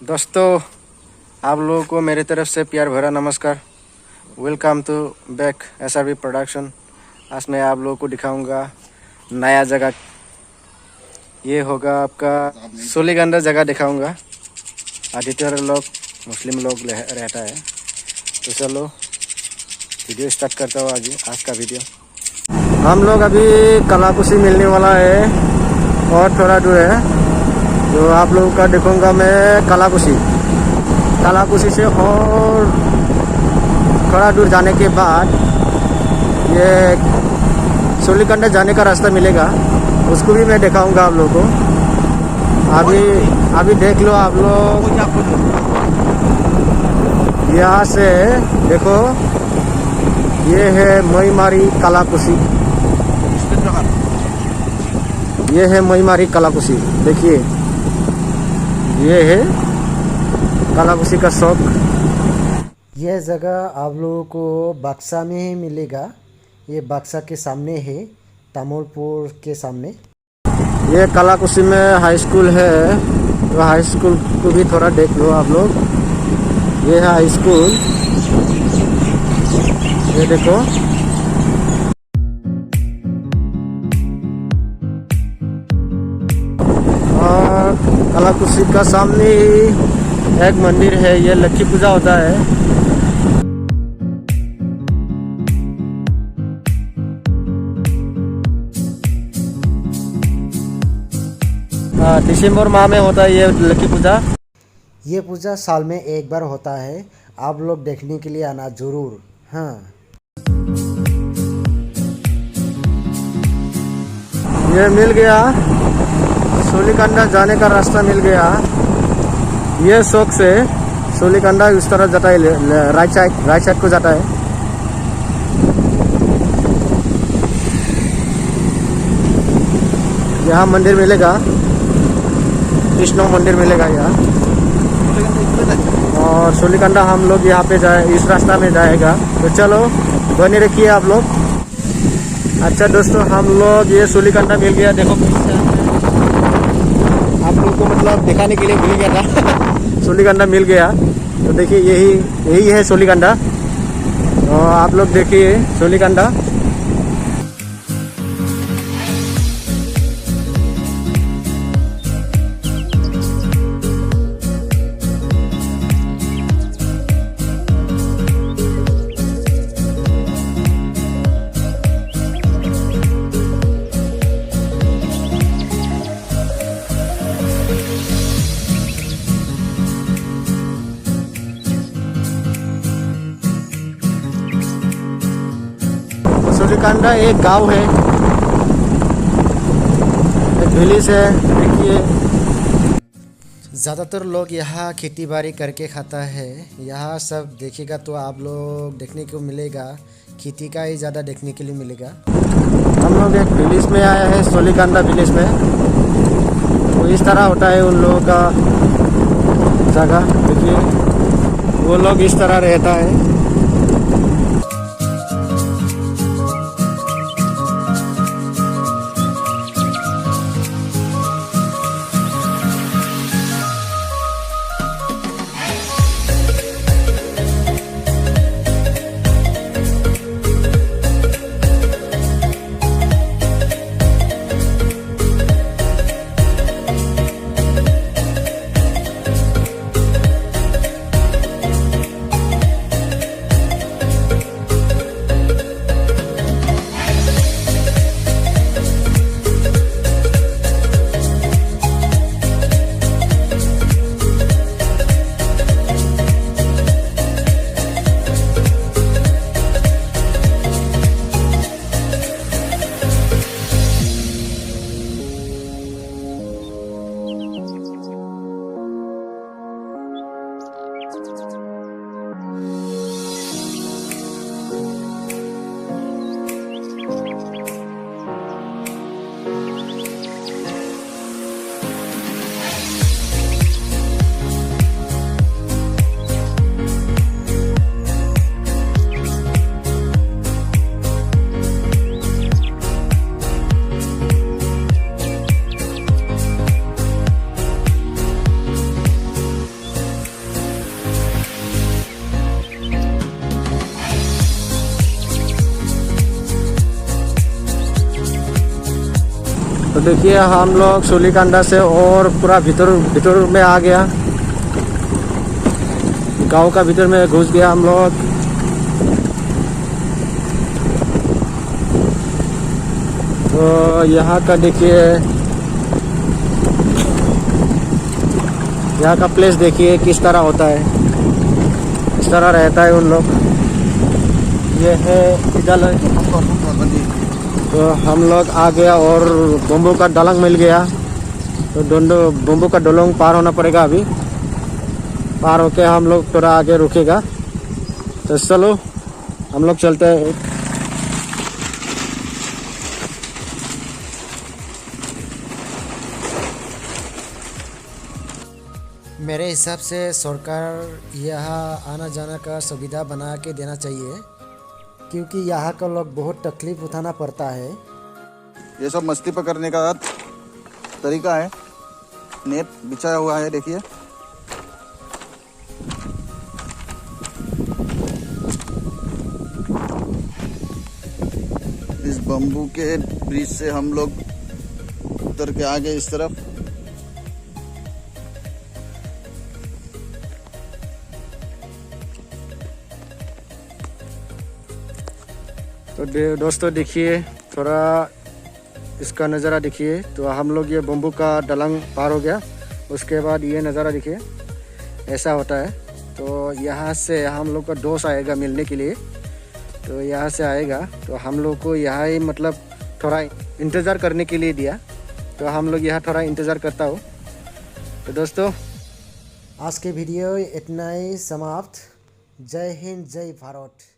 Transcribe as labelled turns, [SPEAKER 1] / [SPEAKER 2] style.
[SPEAKER 1] दोस्तों, आप लोगों को मेरी तरफ से प्यार भरा नमस्कार। Welcome to back SRB production. आज मैं आप लोगों को दिखाऊंगा नया जगह। ये होगा आपका सोलीगंडा जगह दिखाऊंगा। आदित्य लोग मुस्लिम लोग रहता है। तो चलो वीडियो स्टार्ट करता हूँ आज का वीडियो। हम लोग अभी कलाकुशी मिलने वाला है और थोड़ा दूर है। जो आप लोगों का देखूंगा मैं कलाकुशी से और थोड़ा दूर जाने के बाद ये सोलीगंडा जाने का रास्ता मिलेगा, उसको भी मैं दिखाऊंगा आप लोगों को। अभी देख लो आप लोग, यहाँ से देखो, ये है मोईमारी कलाकुशी। ये है मोईमारी कलाकुशी। देखिए, ये है कलाकुशी का शौक। यह जगह आप लोगों को बक्सा में ही मिलेगा। ये बक्सा के सामने है, तामुलपुर के सामने। ये कलाकुशी में हाई स्कूल है, तो हाई स्कूल को भी थोड़ा देख लो आप लोग। ये है हाई स्कूल, ये देखो। और कलाकुशी का सामने ही एक मंदिर है, ये लक्ष्मी पूजा होता है। दिसंबर माह में होता है ये लक्ष्मी पूजा। ये पूजा साल में एक बार होता है। आप लोग देखने के लिए आना जरूर। हाँ, ये मिल गया, सोलीगंडा जाने का रास्ता मिल गया। ये शौक से सोलीगंडा उस तरह जाता है, राइट साइड को जाता है। यहाँ मंदिर मिलेगा, कृष्ण मंदिर मिलेगा यहाँ। और सोलीगंडा हम लोग यहाँ पे इस रास्ता में जाएगा। तो चलो बने रखिए आप लोग। अच्छा दोस्तों, हम लोग ये सोलीगंडा मिल गया। देखो, आप लोग को मतलब दिखाने के लिए मिल गया था। सोलीगंडा मिल गया, तो देखिए यही है सोलीगंडा। तो आप लोग देखिए सोलीगंडा। सोलीगंडा एक गांव है, एक विलेज है। देखिए, ज़्यादातर लोग यहाँ खेती बाड़ी करके खाता है। यहाँ सब देखिएगा तो आप लोग देखने को मिलेगा, खेती का ही ज़्यादा देखने के लिए मिलेगा। हम लोग एक विलेज में आया है, सोलीगंडा विलेज में। तो इस तरह होता है उन लोगों का जगह। देखिए, वो लोग इस तरह रहता है। देखिए हम लोग सोलीकांडा से और पूरा भीतर भीतर में आ गया, गांव का भीतर में घुस गया हम लोग। तो यहाँ का देखिए, यहाँ का प्लेस देखिए किस तरह होता है, किस तरह रहता है उन लोग। ये है विद्यालय। तो हम लोग आ गया और बम्बू का दलंग मिल गया। तो दोनों बम्बू का दलंग पार होना पड़ेगा। अभी पार होके हम लोग थोड़ा आगे रुकेगा। तो चलो हम लोग चलते हैं। मेरे हिसाब से सरकार यहाँ आना जाना का सुविधा बना के देना चाहिए, क्योंकि यहाँ का लोग बहुत तकलीफ उठाना पड़ता है।
[SPEAKER 2] ये सब मछली पकड़ने का तरीका है। नेट बिछाया हुआ है, देखिए। इस बम्बू के ब्रिज से हम लोग उतर के आगे इस तरफ।
[SPEAKER 1] तो दोस्तों देखिए, थोड़ा इसका नज़ारा देखिए। तो हम लोग ये बम्बू का दलंग पार हो गया, उसके बाद ये नज़ारा देखिए, ऐसा होता है। तो यहाँ से हम लोग का दोस्त आएगा मिलने के लिए। तो यहाँ से आएगा तो हम लोग को यहाँ ही मतलब थोड़ा इंतज़ार करने के लिए दिया। तो हम लोग यहाँ थोड़ा इंतज़ार करता हो। तो दोस्तों आज के वीडियो इतना ही समाप्त। जय हिंद, जय भारत।